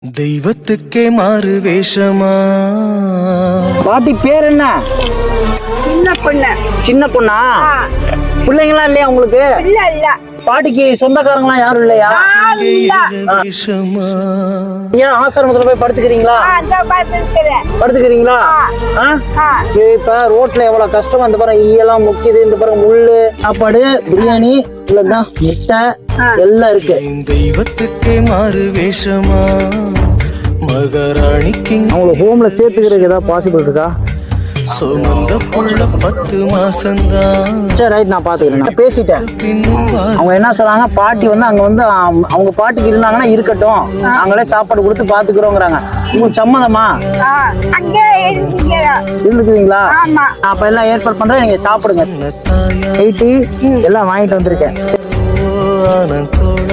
தெய்வத்துக்கே மாறு வேஷமா? பாட்டி பேர் என்ன? சின்ன பொண்ணு. சின்ன பொண்ணா? பிள்ளைங்களா இல்லையா உங்களுக்கு? இல்ல இல்ல. பாட்டிக்கு சொந்தக்காரங்களாம் யாரும் இல்லையா? வேஷமா? ஏன் ஆசிரமத்துல போய் படுத்துக்கிறீங்களா? படுத்துக்கிறீங்களா? இப்ப ரோட்ல எவ்வளவு கஷ்டம். இந்த பாருங்க ஈயெல்லாம் முக்கியது. இந்த பாருங்க முள்ளு. சாப்பாடு பிரியாணி இல்லதான் முட்டை எல்லாம் இருக்கு. தெய்வத்துக்கே மாறு வேஷமா? மகாராணிக்கு அவங்கள ஹோம்ல சேர்த்துக்கிறதுக்கு ஏதாவது பாசிபிள் இருக்கா? சுமந்த புள்ள 10 மாசம்தான். சரி ரைட், நான் பாத்துக்கிறேன். நான் பேசிட்டேன். பின்னும் அவங்க என்ன சொல்றாங்க, பாட்டி வந்து அங்க வந்து அவங்க பாட்டிக்கு இருந்தாங்கன்னா இருக்கட்டும், நாங்களே சாப்பாடு கொடுத்து பாத்துக்கிறோங்கிறாங்க. உங்களுக்கு சம்மதமா? அங்கே இருந்துக்குவீங்களா? ஆமா. அப்ப எல்லாம் ஏற்பாடு பண்றேன், நீங்க சாப்பிடுங்க. தாயா எல்லாம் வாங்கிட்டு வந்திருக்கேன். ஆனந்தோட